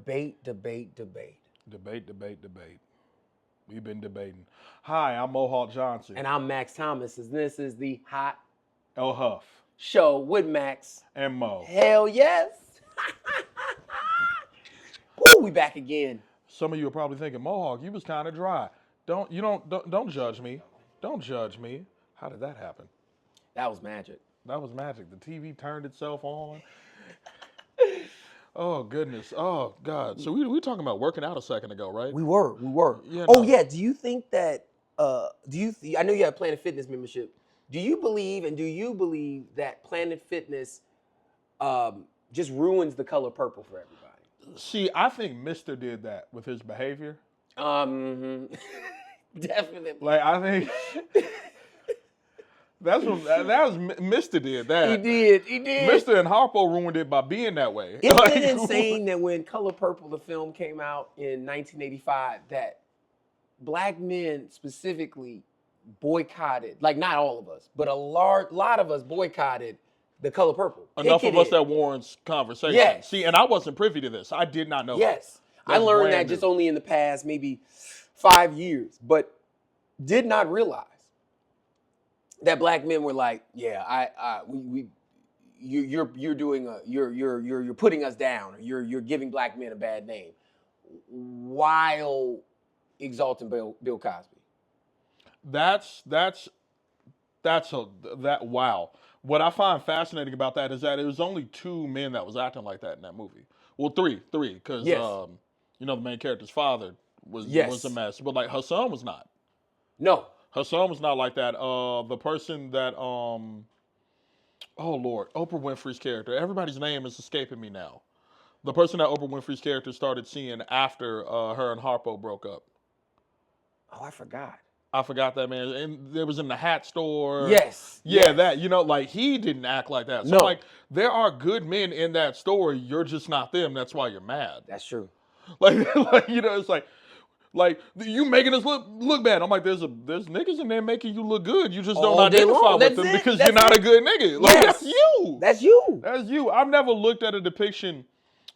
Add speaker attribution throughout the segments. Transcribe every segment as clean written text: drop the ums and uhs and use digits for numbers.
Speaker 1: Debate.
Speaker 2: We've been debating. Hi, I'm Mohawk Johnson.
Speaker 1: And I'm Max Thomas, and this is the Hot
Speaker 2: Huff.
Speaker 1: Show with Max.
Speaker 2: And Mo.
Speaker 1: Hell yes. Woo, we back again.
Speaker 2: Some of you are probably thinking, Mohawk, you was kind of dry. Don't judge me. Don't judge me. How did that happen?
Speaker 1: That was magic.
Speaker 2: That was magic. The TV turned itself on. Oh, goodness. Oh, God. So we were talking about working out a second ago, right?
Speaker 1: We were.
Speaker 2: Yeah,
Speaker 1: Oh,
Speaker 2: no.
Speaker 1: yeah. Do you think that, I know you have Planet Fitness membership. Do you believe that Planet Fitness just ruins the color purple for everybody?
Speaker 2: See, I think Mister did that with his behavior.
Speaker 1: Definitely.
Speaker 2: Like, I think that was Mister did that.
Speaker 1: He did.
Speaker 2: Mister and Harpo ruined it by being that way.
Speaker 1: Isn't it insane that when Color Purple, the film, came out in 1985, that black men specifically boycotted, like not all of us, but a lot of us boycotted The Color Purple.
Speaker 2: Enough of us that warrants conversation.
Speaker 1: Yes.
Speaker 2: See, and I wasn't privy to this. I did not know.
Speaker 1: Yes.
Speaker 2: That.
Speaker 1: I learned that just only in the past maybe 5 years, but did not realize that black men were like, yeah, you're putting us down, or you're giving black men a bad name, while exalting Bill Cosby.
Speaker 2: Wow. What I find fascinating about that is that it was only 2 men that was acting like that in that movie. Well, three, because
Speaker 1: yes.
Speaker 2: The main character's father was a mess, but like Hassan was not.
Speaker 1: No,
Speaker 2: Hassan was not like that. The person that oh Lord, Oprah Winfrey's character. Everybody's name is escaping me now. The person that Oprah Winfrey's character started seeing after her and Harpo broke up.
Speaker 1: Oh, I forgot.
Speaker 2: I forgot that, man. And it was in the hat store.
Speaker 1: Yes.
Speaker 2: Yeah, yes. That, like he didn't act like that. So
Speaker 1: no.
Speaker 2: Like there are good men in that store. You're just not them. That's why you're mad.
Speaker 1: That's true.
Speaker 2: Like it's like you making us look bad. I'm like, there's niggas in there making you look good. You just don't identify with them because you're not a good nigga. Like
Speaker 1: yes.
Speaker 2: That's you. I've never looked at a depiction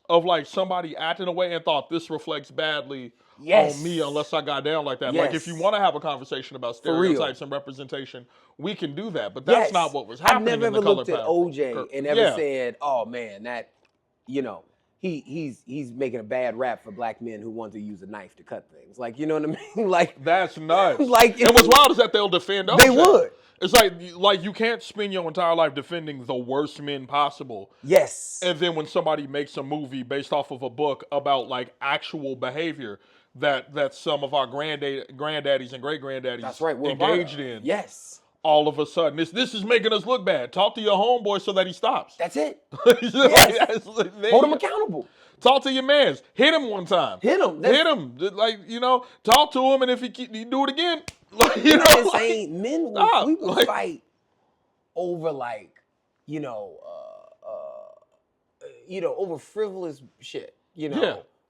Speaker 2: of like somebody acting away and thought this reflects badly on me unless I got down like that. Yes. Like if you want to have a conversation about stereotypes and representation, we can do that. But that's not what was happening.
Speaker 1: I've never ever looked at OJ and ever said, oh man, that he's making a bad rap for black men who want to use a knife to cut things. Like, you know what I mean? Like
Speaker 2: that's nuts.
Speaker 1: Like
Speaker 2: and what's wild is that they'll defend OJ.
Speaker 1: They would.
Speaker 2: It's like you can't spend your entire life defending the worst men possible.
Speaker 1: Yes.
Speaker 2: And then when somebody makes a movie based off of a book about like actual behavior that some of our granddaddies and great granddaddies engaged in.
Speaker 1: Yes.
Speaker 2: All of a sudden, this is making us look bad. Talk to your homeboy so that he stops.
Speaker 1: That's it.
Speaker 2: Yes.
Speaker 1: Hold him accountable.
Speaker 2: Talk to your mans. Hit him one time.
Speaker 1: Hit him.
Speaker 2: Hit him. Like, talk to him, and if he do it again, like,
Speaker 1: insane. Men will fight over over frivolous shit.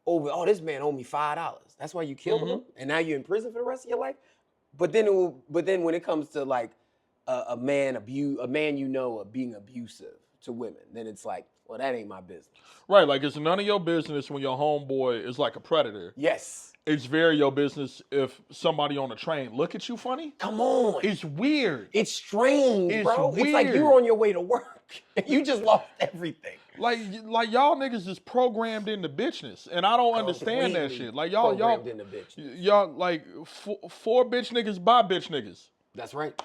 Speaker 1: Over this man owed me $5. That's why you killed him, and now you're in prison for the rest of your life. But then when it comes to like a man being abusive to women, then it's like, well, that ain't my business.
Speaker 2: Right, like it's none of your business when your homeboy is like a predator.
Speaker 1: Yes.
Speaker 2: It's very your business if somebody on a train look at you funny.
Speaker 1: Come on.
Speaker 2: It's weird.
Speaker 1: It's strange, bro.
Speaker 2: Weird.
Speaker 1: It's like you're on your way to work and you just lost everything.
Speaker 2: Like y'all niggas is programmed into bitchness, and I don't understand that shit. Like y'all
Speaker 1: into bitch.
Speaker 2: Y'all like four bitch niggas by bitch niggas.
Speaker 1: That's right.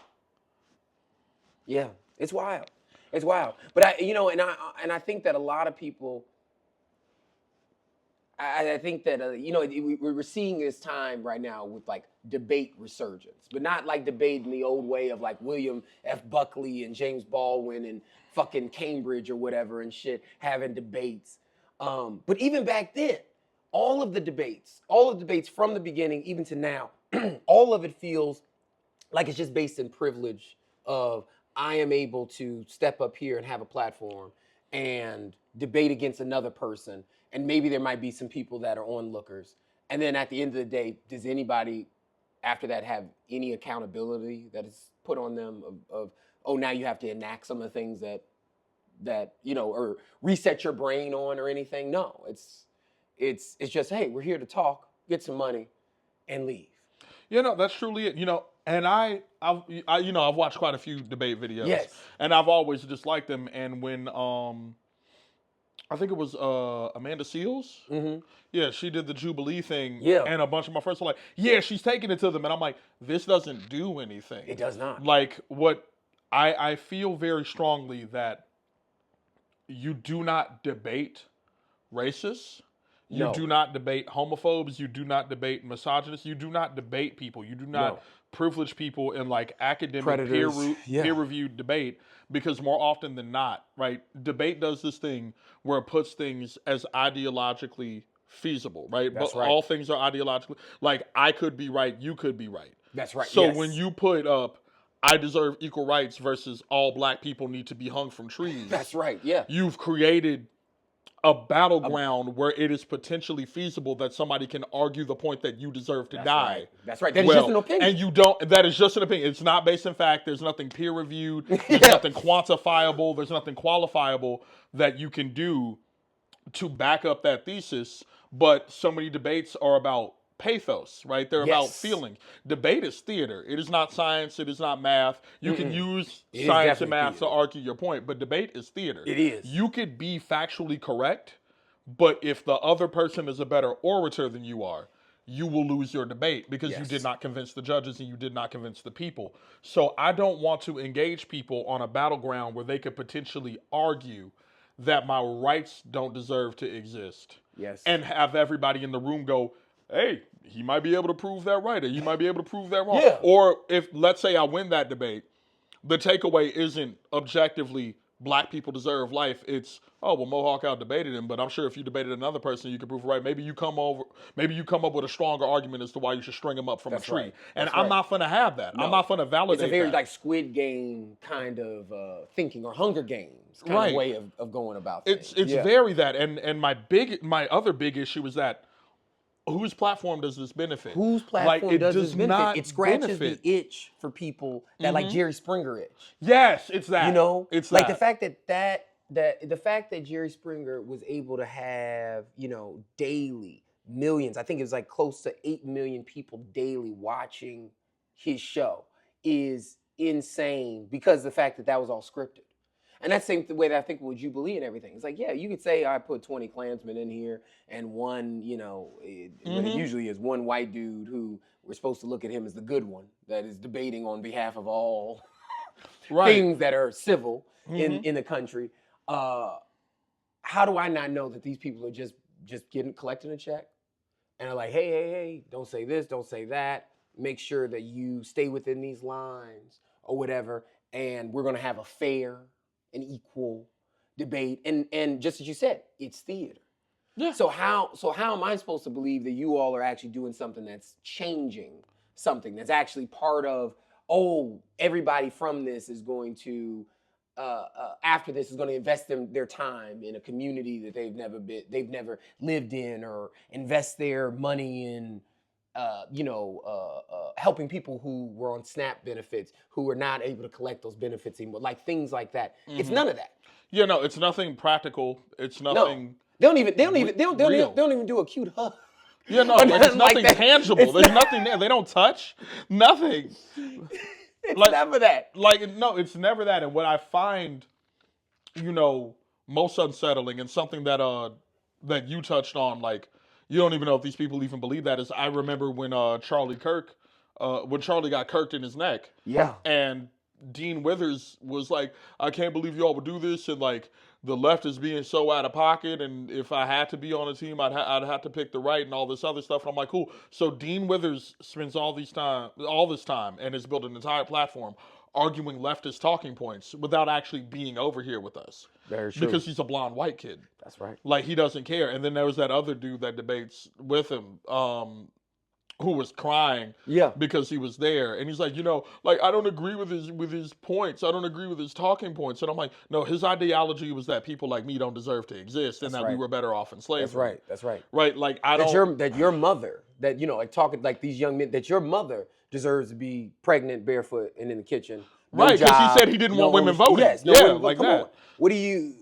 Speaker 1: Yeah, it's wild. It's wild. But I think that a lot of people. I think that we're seeing this time right now with like debate resurgence, but not like debate in the old way of like William F. Buckley and James Baldwin and fucking Cambridge or whatever and shit having debates. But even back then, all of the debates from the beginning even to now, all of it feels like it's just based in privilege of I am able to step up here and have a platform and debate against another person. And maybe there might be some people that are onlookers. And then at the end of the day, does anybody after that have any accountability that is put on them of now you have to enact some of the things that or reset your brain on or anything? No, It's just, hey, we're here to talk, get some money, and leave.
Speaker 2: That's truly it. And I've watched quite a few debate videos.
Speaker 1: Yes.
Speaker 2: And I've always disliked them. And when I think it was Amanda Seals.
Speaker 1: Mm-hmm.
Speaker 2: Yeah, she did the Jubilee thing.
Speaker 1: Yeah.
Speaker 2: And a bunch of my friends were like, yeah, she's taking it to them. And I'm like, this doesn't do anything.
Speaker 1: It does not.
Speaker 2: Like, what I feel very strongly that you do not debate racists. You do not debate homophobes. You do not debate misogynists. You do not debate people. You do not privilege people in like academic peer-reviewed debate, because more often than not, right, debate does this thing where it puts things as ideologically feasible, right?
Speaker 1: That's
Speaker 2: but
Speaker 1: right.
Speaker 2: all things are ideologically, like I could be right, you could be right.
Speaker 1: That's right.
Speaker 2: So when you put up I deserve equal rights versus all black people need to be hung from trees.
Speaker 1: That's right. Yeah.
Speaker 2: You've created a battleground where it is potentially feasible that somebody can argue the point that you deserve to die.
Speaker 1: Right. That's right. That is just an opinion.
Speaker 2: And you don't, that is just an opinion. It's not based in fact. There's nothing peer reviewed. There's nothing quantifiable. There's nothing qualifiable that you can do to back up that thesis. But so many debates are about pathos, right? They're about feeling. Debate is theater. It is not science. It is not math. You can use science and math to argue your point, but debate is theater.
Speaker 1: It is.
Speaker 2: You could be factually correct, but if the other person is a better orator than you are, you will lose your debate because you did not convince the judges and you did not convince the people. So I don't want to engage people on a battleground where they could potentially argue that my rights don't deserve to exist.
Speaker 1: Yes.
Speaker 2: And have everybody in the room go, hey, he might be able to prove that right, or he might be able to prove that wrong.
Speaker 1: Yeah.
Speaker 2: Or if, let's say I win that debate, the takeaway isn't objectively black people deserve life. It's, oh, well, Mohawk out-debated him, but I'm sure if you debated another person, you could prove it right. Maybe you come up with a stronger argument as to why you should string him up from a tree.
Speaker 1: Right.
Speaker 2: And I'm not going to have that. No. I'm not going to validate that.
Speaker 1: It's a very like Squid Game kind of thinking, or Hunger Games kind of way of going about things.
Speaker 2: It's very that. And my other big issue is that whose platform does this benefit?
Speaker 1: Whose platform does this benefit? It scratches
Speaker 2: the
Speaker 1: itch for people that like Jerry Springer itch.
Speaker 2: Yes, it's that.
Speaker 1: It's like the fact that the fact that Jerry Springer was able to have, daily millions, I think it was like close to 8 million people daily watching his show is insane, because the fact that was all scripted. And that's the same way that I think with Jubilee and everything. It's like, yeah, you could say I put 20 Klansmen in here and one, what it usually is one white dude who we're supposed to look at him as the good one that is debating on behalf of all things that are civil in the country. How do I not know that these people are just collecting a check and are like, hey, don't say this, don't say that. Make sure that you stay within these lines or whatever. And we're going to have a fair and equal debate, and just as you said, it's theater. Yeah. So how am I supposed to believe that you all are actually doing something that's changing something that's actually part of? Oh, everybody from this is going to after this is going to invest their time in a community that they've never lived in, or invest their money in helping people who were on SNAP benefits, who were not able to collect those benefits anymore, like things like that. It's none of that.
Speaker 2: Yeah, no, it's nothing practical. It's nothing.
Speaker 1: No, they don't even do a cute hug.
Speaker 2: Yeah, no, like it's nothing tangible. There's nothing there. They don't touch. Nothing.
Speaker 1: It's never that.
Speaker 2: It's never that. And what I find, most unsettling, and something that you touched on, like, you don't even know if these people even believe that, is I remember when Charlie got kirked in his neck. Yeah. And Dean Withers was like, I can't believe y'all would do this, and like the left is being so out of pocket, and if I had to be on a team, I'd have to pick the right and all this other stuff. And I'm like, cool. So Dean Withers spends all this time and has built an entire platform arguing leftist talking points without actually being over here with us.
Speaker 1: Very true.
Speaker 2: Because he's a blonde white kid.
Speaker 1: That's right.
Speaker 2: Like, he doesn't care. And then there was that other dude that debates with him, who was crying because he was there. And he's like, I don't agree with his points. I don't agree with his talking points. And I'm like, no, his ideology was that people like me don't deserve to exist, and we were better off in slavery.
Speaker 1: That's right.
Speaker 2: Right? Like,
Speaker 1: that your mother, like talking like these young men, that your mother deserves to be pregnant, barefoot, and in the kitchen.
Speaker 2: Right, because he said he didn't want women voting.
Speaker 1: Yes,
Speaker 2: like that.
Speaker 1: What do you...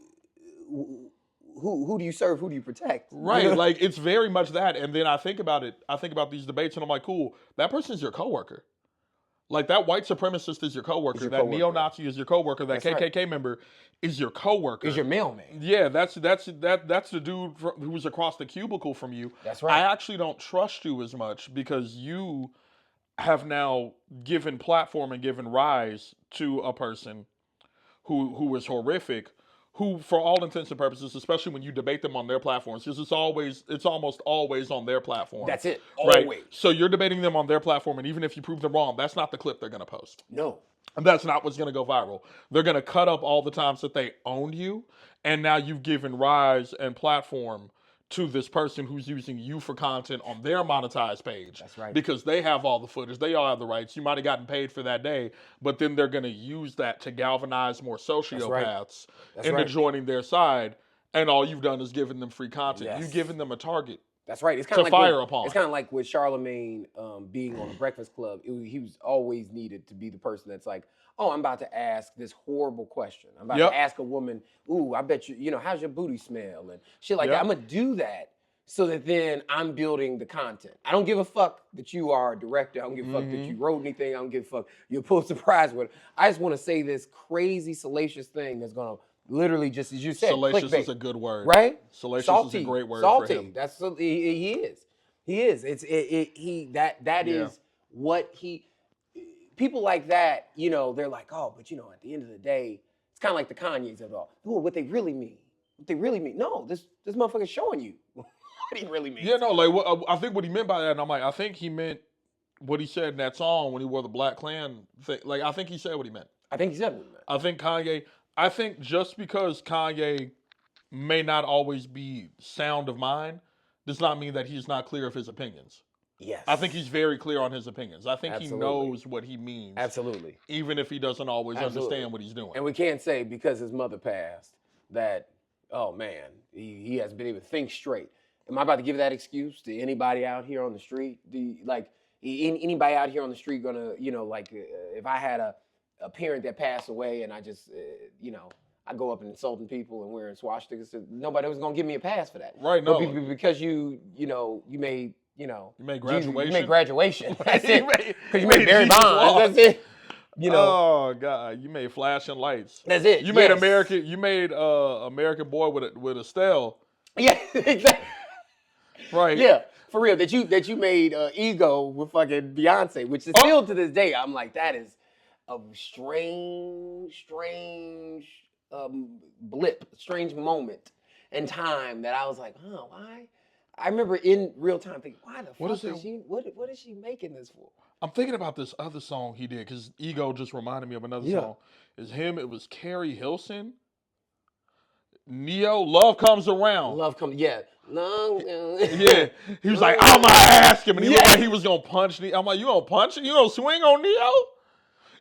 Speaker 1: who do you serve? Who do you protect?
Speaker 2: Right,
Speaker 1: You know?
Speaker 2: like it's very much that. And then I think about it. I think about these debates, and I'm like, cool. That person's your coworker. Like that white supremacist is your coworker.
Speaker 1: Your
Speaker 2: that
Speaker 1: coworker.
Speaker 2: neo-Nazi is your coworker. That
Speaker 1: That's
Speaker 2: KKK
Speaker 1: right.
Speaker 2: member is your coworker.
Speaker 1: Is your mailman.
Speaker 2: Yeah, that's the dude who's across the cubicle from you.
Speaker 1: That's right.
Speaker 2: I actually don't trust you as much because you have now given platform and given rise to a person who is horrific, who for all intents and purposes, especially when you debate them on their platforms, because it's almost always on their platform.
Speaker 1: That's it.
Speaker 2: Right?
Speaker 1: Always.
Speaker 2: So you're debating them on their platform, and even if you prove them wrong, that's not the clip they're gonna post.
Speaker 1: No.
Speaker 2: And that's not what's going to go viral. They're going to cut up all the times that they owned you, and now you've given rise and platform to this person who's using you for content on their monetized page.
Speaker 1: That's right.
Speaker 2: Because they have all the footage, they all have the rights. You might have gotten paid for that day, but then they're going to use that to galvanize more sociopaths into joining their side, and all you've done is given them free content.
Speaker 1: Yes.
Speaker 2: You've given them a target.
Speaker 1: That's right. It's kind of like
Speaker 2: fire upon.
Speaker 1: It's kind of like with Charlemagne being on the Breakfast Club. He was always needed to be the person that's like, oh, I'm about to ask this horrible question. I'm about to ask a woman, ooh, I bet you, how's your booty smell and shit like that. I'm gonna do that so that then I'm building the content. I don't give a fuck that you are a director. I don't give a fuck that you wrote anything. I don't give a fuck you're Pulitzer Prize winner. I just want to say this crazy salacious thing that's gonna literally just, as you said,
Speaker 2: salacious
Speaker 1: clickbait.
Speaker 2: Is a good word,
Speaker 1: right?
Speaker 2: Salacious
Speaker 1: Salty,
Speaker 2: is a great word
Speaker 1: salty.
Speaker 2: for him.
Speaker 1: That's he is. He is. That is what he. People like that, they're like, oh, but at the end of the day, it's kind of like the Kanyes of it all. Oh, what they really mean. What they really mean. No, this motherfucker's showing you what he really means.
Speaker 2: Yeah, no, like I think what he meant by that, and I'm like, I think he meant what he said in that song when he wore the Black Klan thing. Like, I think he said what he meant.
Speaker 1: I think he said what he meant.
Speaker 2: I think just because Kanye may not always be sound of mind does not mean that he's not clear of his opinions.
Speaker 1: Yes.
Speaker 2: I think he's very clear on his opinions. I think
Speaker 1: Absolutely.
Speaker 2: he knows what he means.
Speaker 1: Absolutely.
Speaker 2: Even if he doesn't always understand what he's doing.
Speaker 1: And we can't say because his mother passed that, oh man, he hasn't been able to think straight. Am I about to give that excuse to anybody out here on the street? Anybody out here on the street gonna, if I had a parent that passed away and I just, I go up and insulting people and wearing swastikas, nobody was gonna give me a pass for that.
Speaker 2: Right, no.
Speaker 1: But because you made,
Speaker 2: you made graduation.
Speaker 1: You made graduation. That's it. Because you
Speaker 2: made
Speaker 1: made Barry
Speaker 2: Jesus
Speaker 1: Bonds. That's it.
Speaker 2: Oh God, you made flashing lights.
Speaker 1: That's it.
Speaker 2: You made American. You made American Boy with Estelle.
Speaker 1: Yeah, exactly.
Speaker 2: Right.
Speaker 1: Yeah, for real. That you made Ego with fucking Beyonce, which is still to this day, I'm like, that is a strange blip, strange moment in time that I was like, why? I remember in real time thinking, why the fuck is she? What is she making this for?
Speaker 2: I'm thinking about this other song he did because Ego just reminded me of another song. It's him. It was Carrie Hilson. Neo, Love Comes Around.
Speaker 1: Yeah.
Speaker 2: Yeah. He was like, I'm gonna ask him, and he looked like he was gonna punch Neo. I'm like, you gonna punch him? You gonna swing on Neo?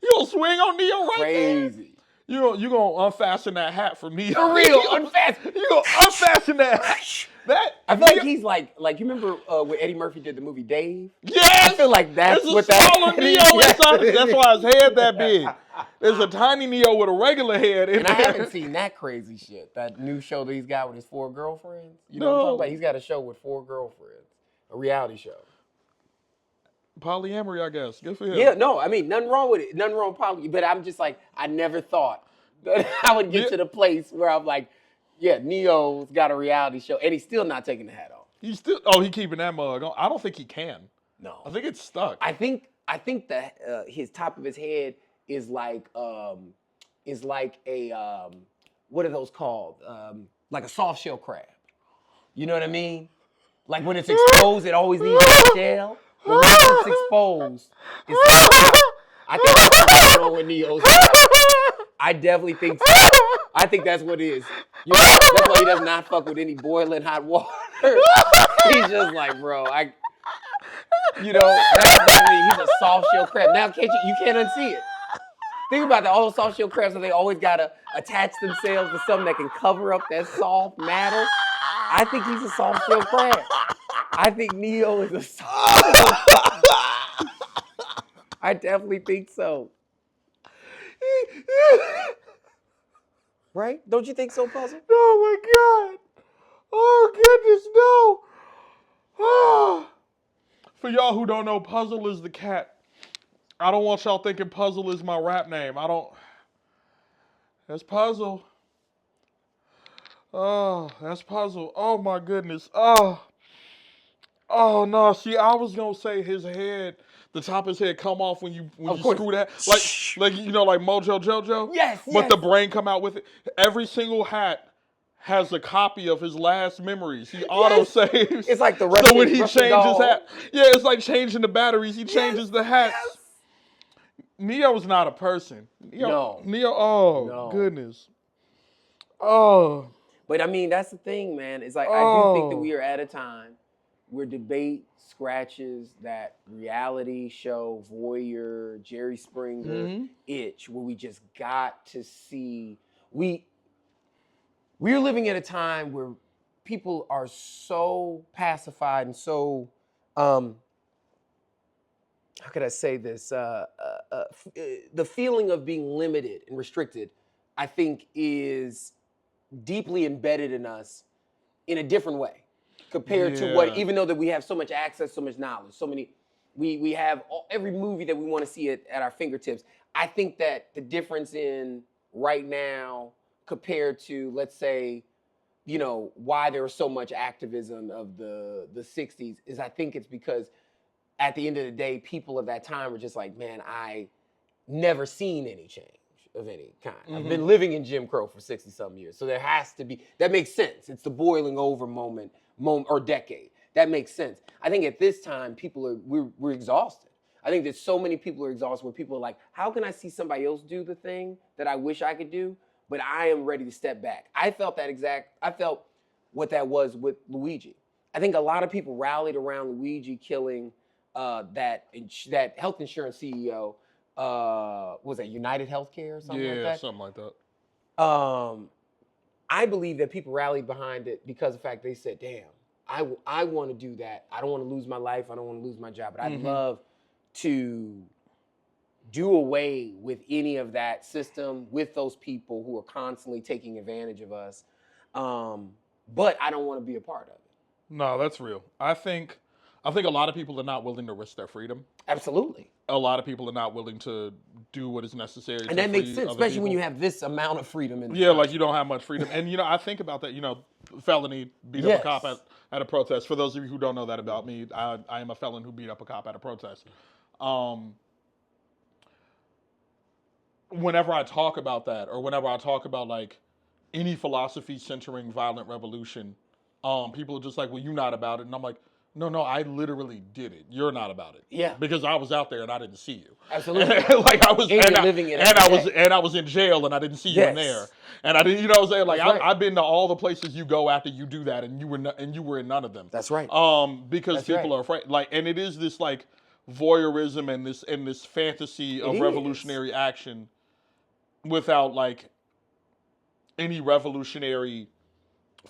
Speaker 2: You gonna swing on Neo right there? Crazy. You gonna unfasten that hat from Neo?
Speaker 1: For real, unfasten.
Speaker 2: You gonna unfasten that hat?
Speaker 1: I feel like he's like you remember when Eddie Murphy did the movie Dave?
Speaker 2: Yes!
Speaker 1: I feel like that's what that
Speaker 2: smaller Neo inside. That's why his head that big. There's a tiny Neo with a regular head in
Speaker 1: and
Speaker 2: there.
Speaker 1: I haven't seen that crazy shit. That new show that he's got with his 4 girlfriends. You know what I'm talking about? He's got a show with 4 girlfriends. A reality show.
Speaker 2: Polyamory, I guess. Good for him.
Speaker 1: Yeah, no, I mean, nothing wrong with it. Nothing wrong with poly. But I'm just like, I never thought that I would get to the place where I'm like, yeah, Neo's got a reality show, and he's still not taking the hat off.
Speaker 2: He keeping that mug on. I don't think he can.
Speaker 1: No.
Speaker 2: I think it's stuck.
Speaker 1: I think that his top of his head is like a what are those called? Like a soft shell crab. You know what I mean? Like when it's exposed, it always needs a shell. But once it's exposed, I think that's what's going on with Neo's. I definitely think so. I think that's what it is. That's why he does not fuck with any boiling hot water. He's just like, bro, he's a soft shell crab. Now, you can't unsee it. Think about that. All those soft shell crabs, they always gotta attach themselves to something that can cover up that soft matter. I think he's a soft shell crab. I think Neo is a soft shell crab. I definitely think so. Right? Don't you think so, Puzzle?
Speaker 2: Oh my God. goodness, no. Ah. For y'all who don't know, Puzzle is the cat. I don't want y'all thinking Puzzle is my rap name. That's Puzzle. Oh, that's Puzzle. Oh my goodness. Oh no. See, I was gonna say his head, the top of his head come off when you screw that. Like you know, like Mojo Jojo.
Speaker 1: Yes.
Speaker 2: But the brain come out with it. Every single hat has a copy of his last memories. He auto saves.
Speaker 1: It's like the
Speaker 2: Russian, so when he
Speaker 1: Russian
Speaker 2: changes
Speaker 1: doll.
Speaker 2: hat, yeah, it's like changing the batteries. He changes the hats.
Speaker 1: Yes.
Speaker 2: Neo's not a person.
Speaker 1: No.
Speaker 2: Oh goodness. Oh.
Speaker 1: But I mean, that's the thing, man. It's like I do think that we are at a time where debate scratches that reality show, voyeur, Jerry Springer itch, where we just got to see we're living at a time where people are so pacified and so how could I say this? The feeling of being limited and restricted, I think, is deeply embedded in us in a different way compared to what, even though that we have so much access, so much knowledge, so many, we have every movie that we want to see at our fingertips. I think that the difference in right now compared to, let's say, you know, why there was so much activism of the 60s is I think it's because at the end of the day, people of that time were just like, man, I never seen any change of any kind. I've been living in Jim Crow for 60-something years. So there has to be, that makes sense. It's the boiling over moment or decade. That makes sense. I think at this time, we're exhausted. I think that so many people are exhausted where people are like, how can I see somebody else do the thing that I wish I could do? But I am ready to step back. I felt what that was with Luigi. I think a lot of people rallied around Luigi killing that health insurance CEO. Was that United Healthcare or something like that?
Speaker 2: Yeah, something like that.
Speaker 1: I believe that people rallied behind it because of the fact they said, damn, I want to do that. I don't want to lose my life. I don't want to lose my job. But I'd love to do away with any of that system with those people who are constantly taking advantage of us. But I don't want to be a part of it.
Speaker 2: No, that's real. I think a lot of people are not willing to risk their freedom.
Speaker 1: Absolutely.
Speaker 2: A lot of people are not willing to do what is necessary.
Speaker 1: And that makes sense, especially when you have this amount of freedom in the
Speaker 2: country. Like you don't have much freedom. And, you know, I think about that, you know, felony, beat up a cop at a protest. For those of you who don't know that about me, I am a felon who beat up a cop at a protest. Whenever I talk about that, or whenever I talk about, like, any philosophy centering violent revolution, people are just like, well, you're not about it. And I'm like, no, I literally did it. You're not about it.
Speaker 1: Yeah.
Speaker 2: Because I was out there and I didn't see you.
Speaker 1: Absolutely.
Speaker 2: Like I was,
Speaker 1: and
Speaker 2: I was in jail and I didn't see you in there. And I didn't, you know what I'm saying? Like I've been to all the places you go after you do that, and you were in none of them.
Speaker 1: That's right.
Speaker 2: Because people are afraid. Like, and it is this like voyeurism and this fantasy of revolutionary action without like any revolutionary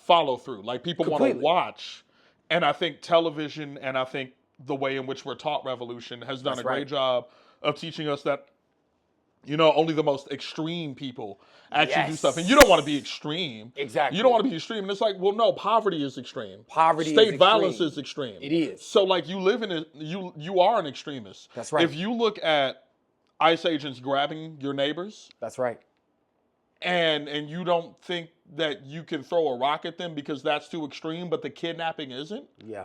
Speaker 2: follow through. Like people want to watch. And I think television and I think the way in which we're taught revolution has done a great job of teaching us that, you know, only the most extreme people actually do stuff. And you don't want to be extreme.
Speaker 1: Exactly.
Speaker 2: You don't want to be extreme. And it's like, well, no, poverty is extreme.
Speaker 1: State
Speaker 2: violence is extreme.
Speaker 1: It is.
Speaker 2: So like you live in it, you are an extremist.
Speaker 1: That's right.
Speaker 2: If you look at ICE agents grabbing your neighbors.
Speaker 1: That's right.
Speaker 2: And you don't think that you can throw a rock at them because that's too extreme, but the kidnapping isn't?
Speaker 1: Yeah.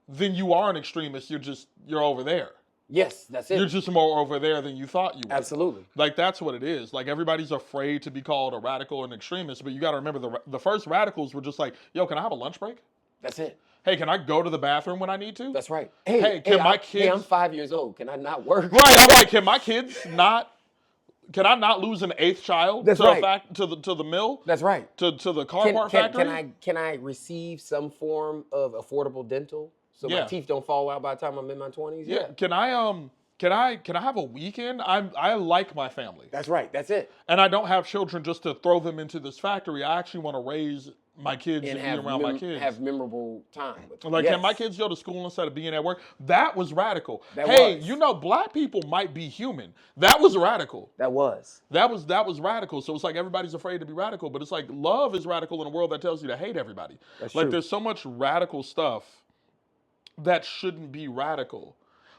Speaker 2: Then you are an extremist. You're over there.
Speaker 1: Yes, that's it.
Speaker 2: You're just more over there than you thought you were.
Speaker 1: Absolutely.
Speaker 2: Like, that's what it is. Like, everybody's afraid to be called a radical and extremist, but you got to remember the first radicals were just like, yo, can I have a lunch break?
Speaker 1: That's it.
Speaker 2: Hey, can I go to the bathroom when I need to?
Speaker 1: That's right.
Speaker 2: Hey, my kids...
Speaker 1: Hey, I'm 5 years old. Can I not work?
Speaker 2: Right, I'm like, can my kids not... Can I not lose an eighth child to the mill?
Speaker 1: That's right.
Speaker 2: To the car part factory?
Speaker 1: Can I receive some form of affordable dental so my teeth don't fall out by the time I'm in my 20s?
Speaker 2: Yeah. Can I have a weekend? I like my family.
Speaker 1: That's right. That's it.
Speaker 2: And I don't have children just to throw them into this factory. I actually want to raise my kids and be around my kids.
Speaker 1: Have memorable time.
Speaker 2: Like, can my kids go to school instead of being at work? That was radical. You know, black people might be human. That was radical.
Speaker 1: That was
Speaker 2: radical. So it's like everybody's afraid to be radical, but it's like love is radical in a world that tells you to hate everybody.
Speaker 1: That's
Speaker 2: like
Speaker 1: true.
Speaker 2: There's so much radical stuff that shouldn't be radical.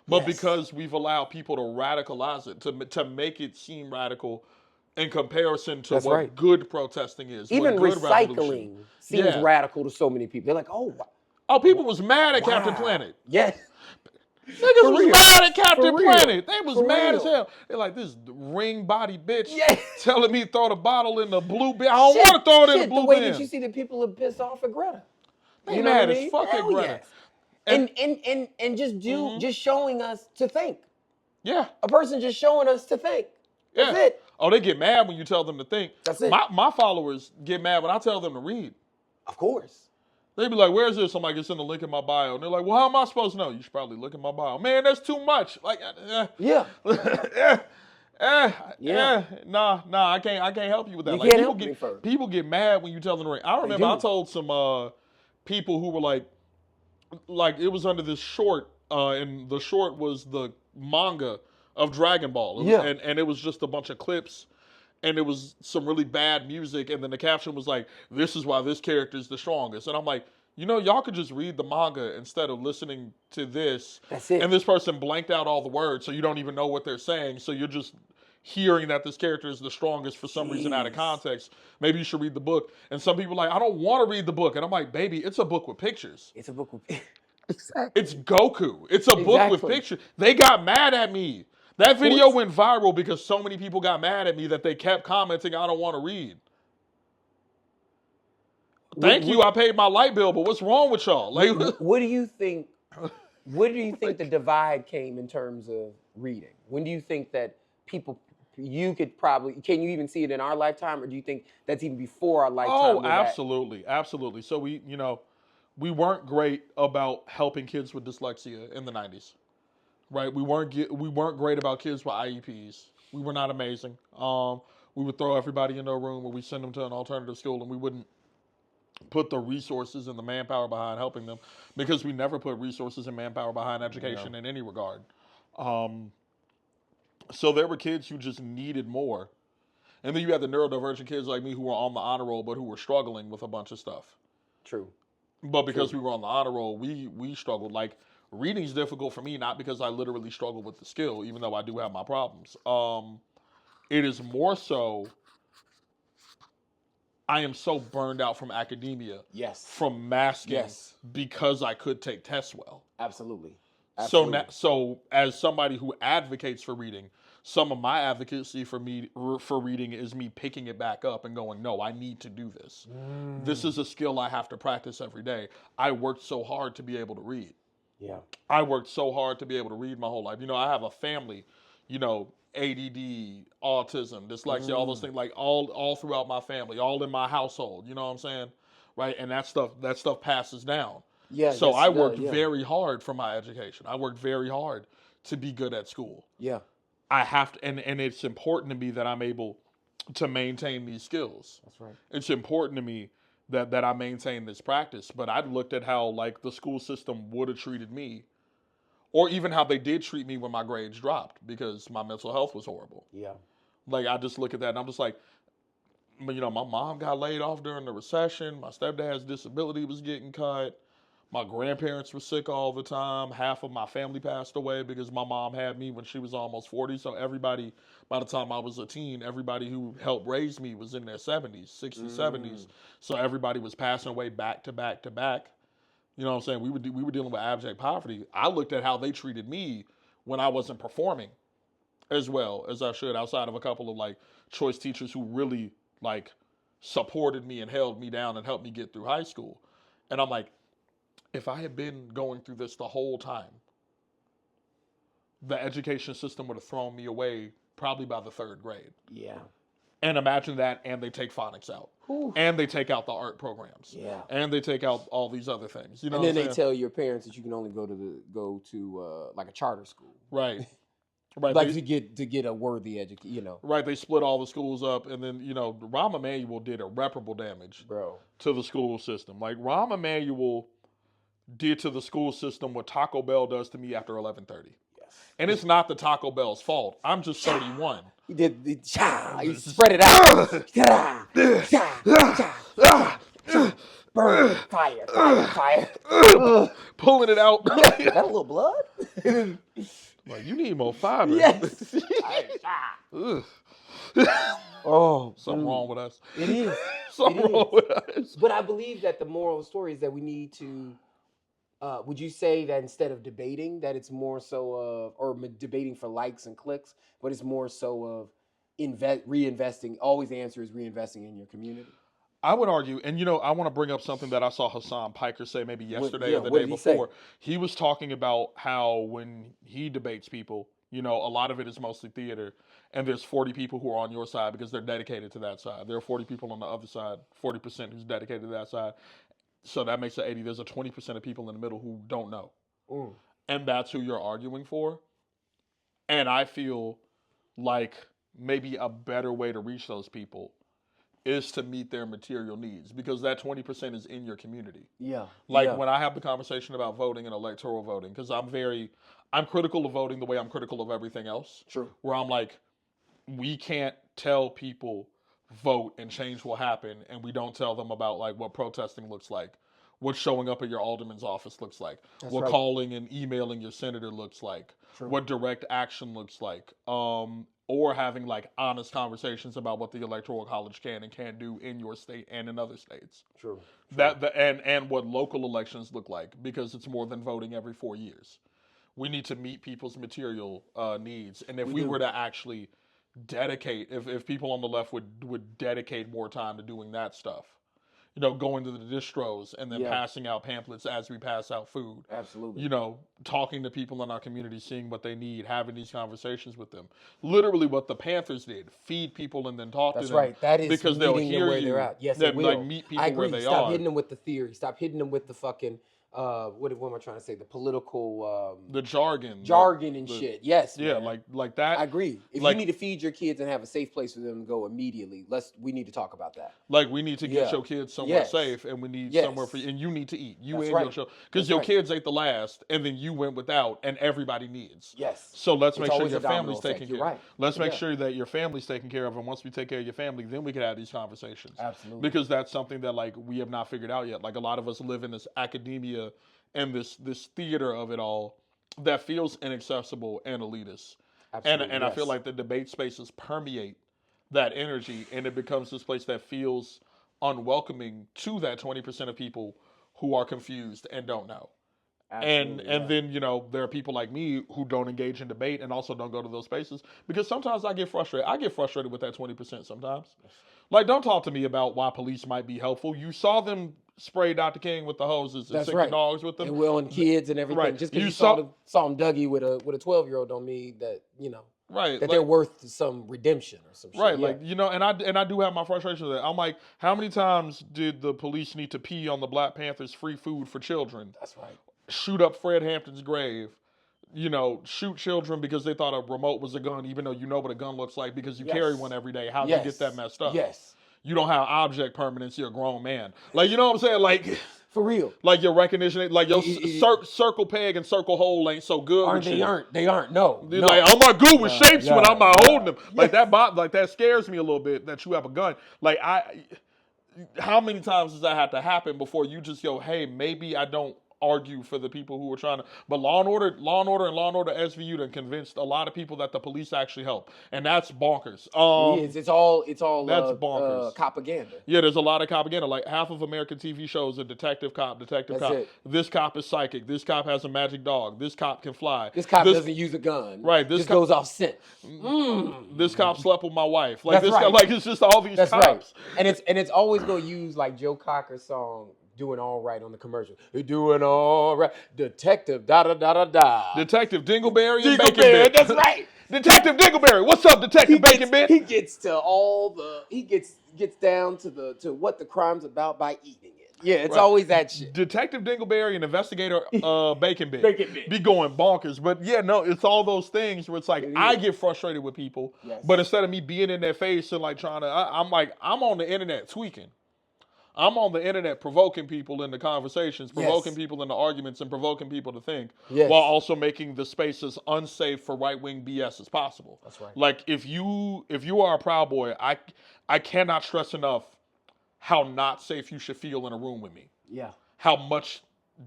Speaker 2: But because we've allowed people to radicalize it, to make it seem radical in comparison to what good protesting is.
Speaker 1: Even recycling seems radical to so many people. They're like,
Speaker 2: people was mad at Captain Planet.
Speaker 1: Yes.
Speaker 2: Niggas was mad at Captain Planet. They was mad as hell. They're like, this ring body bitch telling me throw the bottle in the blue bin. I don't want to throw it in the blue bin.
Speaker 1: The way that you see that people are pissed off at Greta.
Speaker 2: They mad as fuck at Greta.
Speaker 1: Yes. And just showing us to think.
Speaker 2: Yeah.
Speaker 1: A person just showing us to think. That's it.
Speaker 2: Oh, they get mad when you tell them to think.
Speaker 1: That's it.
Speaker 2: My followers get mad when I tell them to read.
Speaker 1: Of course.
Speaker 2: They be like, where's this? I'm like, it's in the link in my bio. And they're like, well, how am I supposed to know? You should probably look in my bio. Man, that's too much. Like,
Speaker 1: yeah.
Speaker 2: Nah, I can't help you with that.
Speaker 1: You
Speaker 2: like,
Speaker 1: can't help me first.
Speaker 2: People get mad when you tell them to read. I remember I told some people who were like it was under this short, and the short was the manga of Dragon Ball. And it was just a bunch of clips, and it was some really bad music, and then the caption was like, this is why this character is the strongest. And I'm like, y'all could just read the manga instead of listening to this.
Speaker 1: That's it.
Speaker 2: And this person blanked out all the words, so you don't even know what they're saying, so you're just hearing that this character is the strongest for some reason out of context. Maybe you should read the book. And some people are like, I don't want to read the book. And I'm like, baby, it's a book with pictures.
Speaker 1: It's a book with Exactly.
Speaker 2: It's Goku. It's a book with pictures. They got mad at me. That video went viral because so many people got mad at me that they kept commenting, I don't want to read. Thank you, I paid my light bill, but what's wrong with y'all? Like,
Speaker 1: what do you think the divide came in terms of reading? When do you think that people, can you even see it in our lifetime, or do you think that's even before our lifetime?
Speaker 2: Oh, absolutely. So we weren't great about helping kids with dyslexia in the 90s. Right, we weren't great about kids with IEPs. We were not amazing. We would throw everybody into a room, or we send them to an alternative school, and we wouldn't put the resources and the manpower behind helping them, because we never put resources and manpower behind education in any regard. So there were kids who just needed more, and then you had the neurodivergent kids like me who were on the honor roll but who were struggling with a bunch of stuff.
Speaker 1: True.
Speaker 2: But because we were on the honor roll, we struggled. Like, reading is difficult for me, not because I literally struggle with the skill, even though I do have my problems. It is more so, I am so burned out from academia, from masking, because I could take tests well.
Speaker 1: Absolutely.
Speaker 2: So as somebody who advocates for reading, some of my advocacy for reading is me picking it back up and going, no, I need to do this. This is a skill I have to practice every day. I worked so hard to be able to read.
Speaker 1: Yeah.
Speaker 2: I worked so hard to be able to read my whole life. I have a family, ADD, autism, dyslexia, all those things, like all throughout my family, all in my household, you know what I'm saying? Right? And that stuff passes down.
Speaker 1: Yeah.
Speaker 2: So I worked very hard for my education. I worked very hard to be good at school.
Speaker 1: Yeah.
Speaker 2: I have to, and it's important to me that I'm able to maintain these skills.
Speaker 1: That's right.
Speaker 2: It's important to me that I maintain this practice. But I looked at how, like, the school system would have treated me, or even how they did treat me when my grades dropped because my mental health was horrible.
Speaker 1: Yeah.
Speaker 2: Like, I just look at that and I'm just like, my mom got laid off during the recession. My stepdad's disability was getting cut. My grandparents were sick all the time. Half of my family passed away because my mom had me when she was almost 40. So everybody, by the time I was a teen, everybody who helped raise me was in their 70s, 60s, 70s. So everybody was passing away back to back to back. You know what I'm saying? We were dealing with abject poverty. I looked at how they treated me when I wasn't performing as well as I should, outside of a couple of, like, choice teachers who really, like, supported me and held me down and helped me get through high school. And I'm like, if I had been going through this the whole time, the education system would have thrown me away probably by the third grade.
Speaker 1: Yeah.
Speaker 2: And imagine that, and they take phonics out.
Speaker 1: Whew.
Speaker 2: And they take out the art programs.
Speaker 1: Yeah.
Speaker 2: And they take out all these other things. You know,
Speaker 1: and then they tell your parents that you can only go to like a charter school.
Speaker 2: Right. Right.
Speaker 1: Like to get a worthy education, you know.
Speaker 2: Right. They split all the schools up, and then Rahm Emanuel did irreparable damage,
Speaker 1: Bro,
Speaker 2: to the school system. Like Rahm Emanuel did to the school system what Taco Bell does to me after 11:30.
Speaker 1: yes.
Speaker 2: And it's not the Taco Bell's fault. I'm just 31.
Speaker 1: He did he spread it out. Burn, fire.
Speaker 2: Pulling it out.
Speaker 1: Is that a little blood?
Speaker 2: Like, you need more fiber.
Speaker 1: Yes. Oh,
Speaker 2: something wrong with us.
Speaker 1: It is.
Speaker 2: Something wrong with us.
Speaker 1: But I believe that the moral of the story is that we need to. Would you say that instead of debating, that it's more so of, or debating for likes and clicks, but it's more so of reinvesting? Always the answer is reinvesting in your community.
Speaker 2: I would argue, and I want to bring up something that I saw Hassan Piker say maybe yesterday or the
Speaker 1: what
Speaker 2: day
Speaker 1: did he
Speaker 2: before.
Speaker 1: say?
Speaker 2: He was talking about how when he debates people, a lot of it is mostly theater, and there's 40 people who are on your side because they're dedicated to that side. There are 40 people on the other side, 40% who's dedicated to that side. So that makes it 80. There's a 20% of people in the middle who don't know. And that's who you're arguing for. And I feel like maybe a better way to reach those people is to meet their material needs, because that 20% is in your community.
Speaker 1: Yeah.
Speaker 2: When I have the conversation about voting and electoral voting, because I'm critical of voting the way I'm critical of everything else.
Speaker 1: True.
Speaker 2: Where I'm like, we can't tell people vote and change will happen, and we don't tell them about like what protesting looks like, what showing up at your alderman's office looks like, what calling and emailing your senator looks like, what direct action looks like, or having like honest conversations about what the electoral college can and can't do in your state and in other states.
Speaker 1: True.
Speaker 2: And what local elections look like, because it's more than voting every 4 years. We need to meet people's material needs, and if we were to actually dedicate, if people on the left would dedicate more time to doing that stuff, going to the distros and then passing out pamphlets as we pass out food.
Speaker 1: Absolutely.
Speaker 2: Talking to people in our community, seeing what they need, having these conversations with them. Literally what the Panthers did, feed people and then talk to them.
Speaker 1: That's right. That is
Speaker 2: because they'll hear
Speaker 1: where
Speaker 2: you.
Speaker 1: they're at. Yes, it will.
Speaker 2: Like meet people
Speaker 1: I agree.
Speaker 2: where they
Speaker 1: Stop
Speaker 2: are.
Speaker 1: hitting them with the theory. Stop hitting them with the fucking what am I trying to say? The political
Speaker 2: the jargon
Speaker 1: and shit. Yes.
Speaker 2: Yeah,
Speaker 1: man.
Speaker 2: like that.
Speaker 1: I agree. If you need to feed your kids and have a safe place for them to go immediately, we need to talk about that.
Speaker 2: Like, we need to get your kids somewhere safe, and we need somewhere for you, and you need to eat. You your show, because your kids ate the last, and then you went without, and everybody needs.
Speaker 1: Yes.
Speaker 2: So let's make sure your family's taken care of.
Speaker 1: Right.
Speaker 2: Let's make sure that your family's taken care of, and once we take care of your family, then we can have these conversations.
Speaker 1: Absolutely.
Speaker 2: Because that's something that like we have not figured out yet. Like, a lot of us live in this academia and this theater of it all that feels inaccessible and elitist. Absolutely, and I feel like the debate spaces permeate that energy, and it becomes this place that feels unwelcoming to that 20% of people who are confused and don't know. Absolutely, and then there are people like me who don't engage in debate and also don't go to those spaces, because sometimes I get frustrated. I get frustrated with that 20% sometimes. Like, don't talk to me about why police might be helpful. You saw them spray Dr. King with the hoses and sick the dogs with them.
Speaker 1: And kids and everything. Right. Just because you saw him Dougie with a 12-year-old don't mean that,
Speaker 2: right,
Speaker 1: that they're worth some redemption or some shit.
Speaker 2: Right, and I do have my frustration with that. I'm like, how many times did the police need to pee on the Black Panthers' free food for children?
Speaker 1: That's right.
Speaker 2: Shoot up Fred Hampton's grave. Shoot children because they thought a remote was a gun, even though you know what a gun looks like because you carry one every day. How do you get that messed up?
Speaker 1: Yes.
Speaker 2: You don't have object permanence. You're a grown man. Like, you know what I'm saying? Like,
Speaker 1: for real.
Speaker 2: Like, your recognition, like your circle peg and circle hole ain't so good.
Speaker 1: They aren't. No.
Speaker 2: Like, I'm not good with shapes when I'm not holding them. Like that scares me a little bit that you have a gun. Like, how many times does that have to happen before you just go, hey, maybe I don't argue for the people who were trying to, but Law and Order and Law and Order SVU done convinced a lot of people that the police actually help, and that's bonkers.
Speaker 1: It's all
Speaker 2: that's bonkers.
Speaker 1: Propaganda.
Speaker 2: Yeah, there's a lot of propaganda. Like, half of American TV shows are detective cop.
Speaker 1: It.
Speaker 2: This cop is psychic. This cop has a magic dog. This cop can fly.
Speaker 1: This cop doesn't use a gun.
Speaker 2: Right.
Speaker 1: This goes off scent.
Speaker 2: This cop slept with my wife. Like,
Speaker 1: that's
Speaker 2: this
Speaker 1: right.
Speaker 2: guy, like, it's just all these
Speaker 1: that's
Speaker 2: cops.
Speaker 1: Right. And it's always gonna use like Joe Cocker's song "Doing All Right" on the commercial. You're doing all right, Detective da da da da da.
Speaker 2: Detective Dingleberry and Bacon Bit.
Speaker 1: That's right.
Speaker 2: Detective Dingleberry. What's up, Detective Bacon Bit?
Speaker 1: He gets to all the. He gets down to what the crime's about by eating it. Yeah, it's always that shit.
Speaker 2: Detective Dingleberry and Investigator Bacon Bit
Speaker 1: Bacon Bit.
Speaker 2: be going bonkers. But yeah, no, it's all those things where it's like I get frustrated with people, but instead of me being in their face and like trying to, I'm like, I'm on the internet tweaking. I'm on the internet provoking people into conversations, provoking people into arguments, and provoking people to think, while also making the space as unsafe for right-wing BS as possible.
Speaker 1: That's right.
Speaker 2: Like if you are a Proud Boy, I cannot stress enough how not safe you should feel in a room with me.
Speaker 1: Yeah.
Speaker 2: How much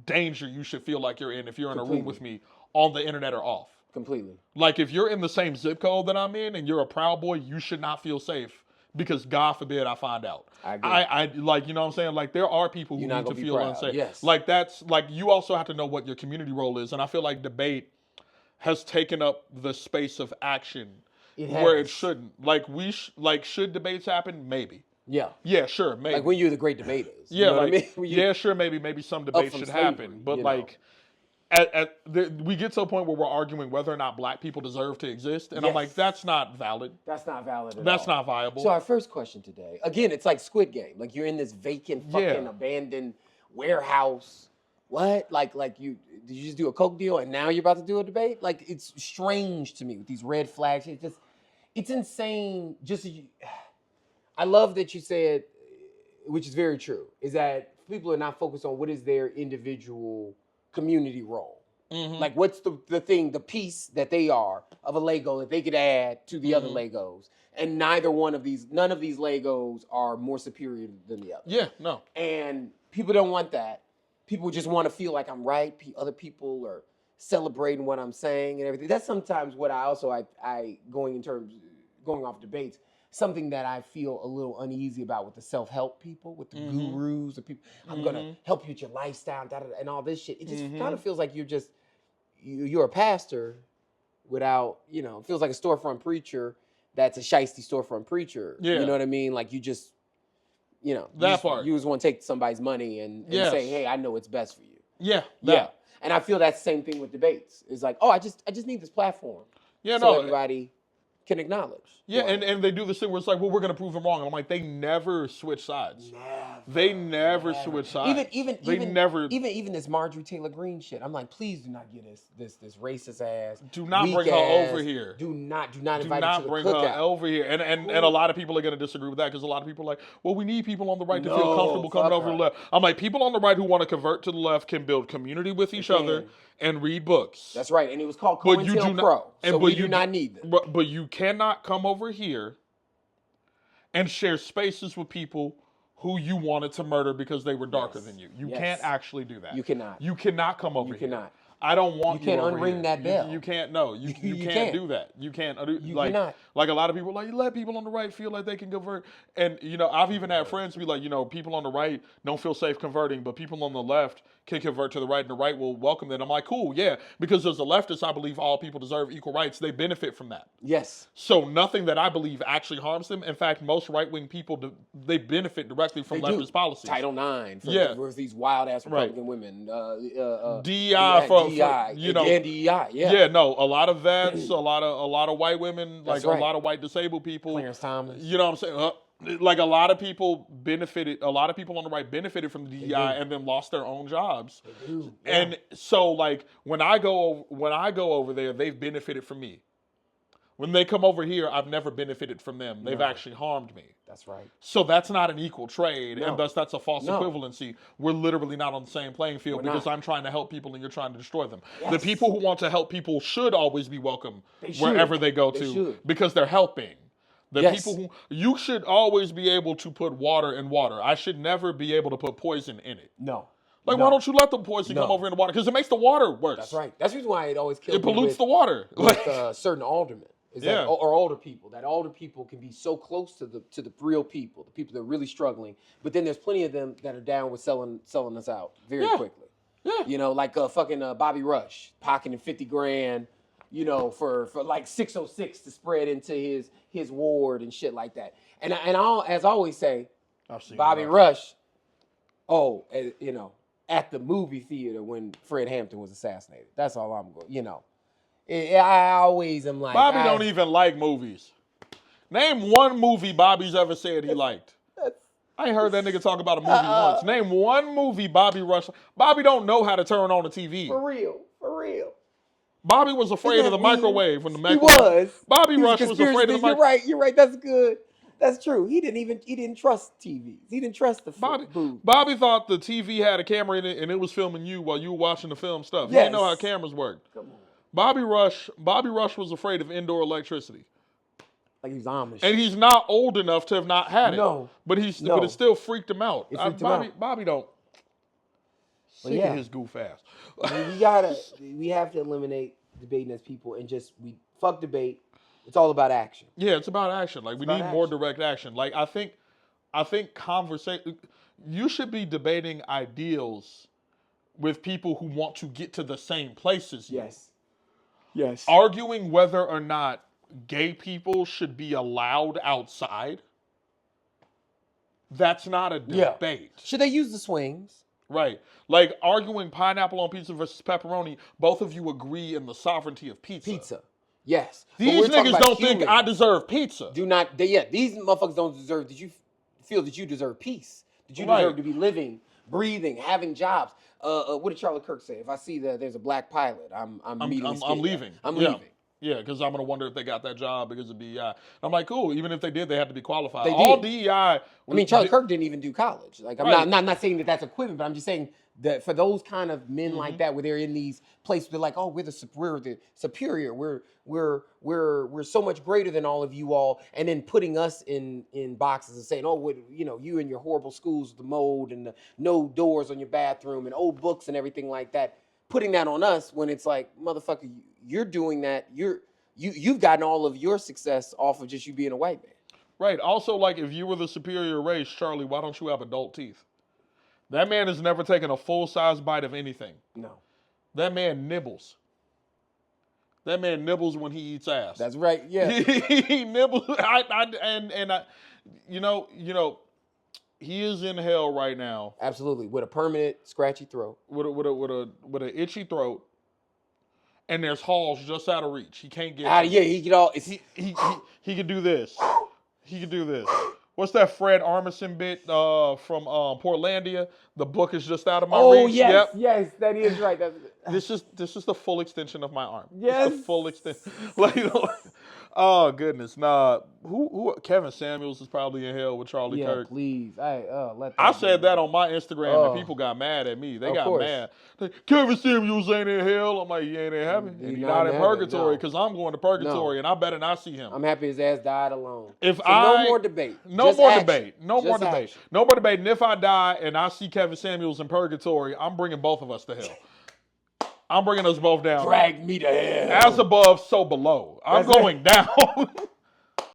Speaker 2: danger you should feel like you're in if you're in a room with me on the internet or off.
Speaker 1: Completely.
Speaker 2: Like if you're in the same zip code that I'm in and you're a Proud Boy, you should not feel safe. Because God forbid I find out.
Speaker 1: I agree.
Speaker 2: I like, you know what I'm saying? Like there are people who need to feel unsafe.
Speaker 1: Yes.
Speaker 2: Like that's like you also have to know what your community role is. And I feel like debate has taken up the space of action where it shouldn't. Like should debates happen? Maybe.
Speaker 1: Yeah.
Speaker 2: Yeah, sure, maybe.
Speaker 1: Like when you're the great debaters.
Speaker 2: Yeah,
Speaker 1: you know
Speaker 2: like,
Speaker 1: what I mean?
Speaker 2: yeah, sure, maybe some debates should happen. But like we get to a point where we're arguing whether or not black people deserve to exist. And I'm like, that's not valid.
Speaker 1: That's not valid at all.
Speaker 2: That's not viable.
Speaker 1: So our first question today, again, it's like Squid Game. Like you're in this vacant fucking abandoned warehouse. What? Like did you just do a coke deal and now you're about to do a debate? Like it's strange to me with these red flags. It's insane. I love that you said, which is very true, is that people are not focused on what is their individual community role. Mm-hmm. Like what's the thing, the piece that they are of a Lego that they could add to the other Legos. And none of these Legos are more superior than the other.
Speaker 2: Yeah, no.
Speaker 1: And people don't want that. People just want to feel like I'm right. Other people are celebrating what I'm saying and everything. That's sometimes what I going off debates, something that I feel a little uneasy about with the self-help people, with the gurus, the people, I'm going to help you with your lifestyle, and all this shit. It just kind of feels like you're a pastor without, it feels like a storefront preacher that's a shiesty storefront preacher. Yeah. You know what I mean? Like you just,
Speaker 2: part.
Speaker 1: You just want to take somebody's money and say, hey, I know what's best for you.
Speaker 2: Yeah.
Speaker 1: Yeah. And I feel that's the same thing with debates. It's like, I just need this platform.
Speaker 2: Yeah,
Speaker 1: so everybody can acknowledge.
Speaker 2: Yeah, and they do this thing where it's like, well, we're going to prove them wrong. And I'm like, they never switch sides. They never switch sides.
Speaker 1: Even this Marjorie Taylor Greene shit. I'm like, please do not get this racist ass.
Speaker 2: Do not bring her over here.
Speaker 1: Do not invite her to the cookout.
Speaker 2: Do not bring her over here. And a lot of people are going to disagree with that because a lot of people are like, well, we need people on the right to feel comfortable coming over to the left. I'm like, people on the right who want to convert to the left can build community with each other and read books.
Speaker 1: That's right. And it was called COINTELPRO. So we do not need them.
Speaker 2: But you cannot come over here and share spaces with people who you wanted to murder because they were darker than you. You can't actually do that.
Speaker 1: You cannot.
Speaker 2: You cannot come over here.
Speaker 1: You cannot.
Speaker 2: I don't want you.
Speaker 1: You can't unring that bell.
Speaker 2: You can't. No, you can't do that. You can't.
Speaker 1: You cannot.
Speaker 2: Like a lot of people, like you let people on the right feel like they can convert, and I've even had friends be like, people on the right don't feel safe converting, but people on the left can convert to the right, and the right will welcome them. I'm like, cool, yeah, because as a leftist, I believe all people deserve equal rights. They benefit from that.
Speaker 1: Yes.
Speaker 2: So nothing that I believe actually harms them. In fact, most right-wing people they benefit directly from leftist policies.
Speaker 1: Title IX for these wild ass Republican women.
Speaker 2: DEI
Speaker 1: and DEI.
Speaker 2: Yeah, no, a lot of vets, a lot of white women, like a lot of white disabled people.
Speaker 1: Clarence Thomas.
Speaker 2: You know what I'm saying? Like a lot of people benefited. A lot of people on the right benefited from the DEI and then lost their own jobs.
Speaker 1: They do. Yeah.
Speaker 2: And so, like when I go over there, they've benefited from me. When they come over here, I've never benefited from them. They've actually harmed me.
Speaker 1: That's right.
Speaker 2: So that's not an equal trade, and thus that's a false equivalency. We're literally not on the same playing field because I'm trying to help people and you're trying to destroy them. Yes. The people who want to help people should always be welcome wherever they go to because they're helping. The people who you should always be able to put water in water. I should never be able to put poison in it.
Speaker 1: No.
Speaker 2: Like, why don't you let the poison come over in the water? Because it makes the water worse.
Speaker 1: That's right. That's the reason why it always kills.
Speaker 2: It pollutes the water.
Speaker 1: With certain aldermen. Or older people. That older people can be so close to the real people, the people that are really struggling. But then there's plenty of them that are down with selling us out very quickly. Yeah. Like fucking Bobby Rush pocketing $50,000, for like 606 to spread into his ward and shit like that. And I'll, as I always say, Bobby Rush, at the movie theater when Fred Hampton was assassinated. That's all I'm going. I always am like,
Speaker 2: Bobby don't even like movies. Name one movie Bobby's ever said he liked. I ain't heard that nigga talk about a movie once. Name one movie Bobby Rush. Bobby don't know how to turn on the TV.
Speaker 1: For real.
Speaker 2: Bobby was afraid of the microwave when the microwave.
Speaker 1: He was.
Speaker 2: Bobby Rush was afraid of the microwave.
Speaker 1: You're right. That's good. That's true. He didn't trust TVs. He didn't trust the food.
Speaker 2: Bobby thought the TV had a camera in it and it was filming you while you were watching the film stuff. Yes. He didn't know how cameras worked. Come on. Bobby Rush was afraid of indoor electricity.
Speaker 1: Like he's Amish.
Speaker 2: And he's not old enough to have not had it.
Speaker 1: No.
Speaker 2: But it still freaked him out. Bobby don't.
Speaker 1: Well, yeah.
Speaker 2: His goof ass.
Speaker 1: We have to eliminate debating as people and fuck debate. It's all about action.
Speaker 2: Yeah, it's about action. Like we need more direct action. Like I think conversation. You should be debating ideals with people who want to get to the same places.
Speaker 1: Yes.
Speaker 2: Arguing whether or not gay people should be allowed outside. That's not a debate.
Speaker 1: Yeah. Should they use the swings?
Speaker 2: Right. Like arguing pineapple on pizza versus pepperoni, both of you agree in the sovereignty of pizza.
Speaker 1: Yes.
Speaker 2: These niggas don't think I deserve pizza.
Speaker 1: These motherfuckers don't deserve. Did you feel that you deserve peace? Did you deserve to be living, breathing, having jobs? What did Charlie Kirk say? If I see that there's a black pilot, I'm leaving. I'm leaving.
Speaker 2: Yeah, because I'm going to wonder if they got that job because of DEI. I'm like, cool. Even if they did, they had to be qualified. DEI.
Speaker 1: Charlie Kirk didn't even do college. Like, I'm not saying that that's equivalent, but I'm just saying that for those kind of men like that, where they're in these places, they're like, oh, we're the superior. We're so much greater than all of you all, and then putting us in boxes and saying, oh, you and your horrible schools, the mold and the no doors on your bathroom and old books and everything like that. Putting that on us when it's like, motherfucker, you're doing that. You've gotten all of your success off of just you being a white man.
Speaker 2: Right. Also, like if you were the superior race, Charlie, why don't you have adult teeth? That man has never taken a full-size bite of anything.
Speaker 1: No.
Speaker 2: That man nibbles. That man nibbles when he eats ass.
Speaker 1: That's right. Yeah.
Speaker 2: He nibbles. He is in hell right now.
Speaker 1: Absolutely, with a permanent scratchy throat.
Speaker 2: With an itchy throat, and there's halls just out of reach. He can't get.
Speaker 1: He could all.
Speaker 2: He could do this. He could do this. What's that Fred Armisen bit from Portlandia? The book is just out of my reach.
Speaker 1: Oh yes, yes, that is right.
Speaker 2: This is the full extension of my arm.
Speaker 1: Yes,
Speaker 2: it's the full extension. Oh goodness, nah. Who? Kevin Samuels is probably in hell with Charlie Kirk.
Speaker 1: Yeah, please.
Speaker 2: I said that on my Instagram and people got mad at me. They got mad. Like, Kevin Samuels ain't in hell. I'm like, he ain't in heaven. And he's not in purgatory because I'm going to purgatory and I better not see him.
Speaker 1: I'm happy his ass died alone.
Speaker 2: No
Speaker 1: more debate.
Speaker 2: No more debate. No more debate. And if I die and I see Kevin Samuels in purgatory, I'm bringing both of us to hell. I'm bringing us both down.
Speaker 1: Drag me to hell.
Speaker 2: As above, so below. I'm going down.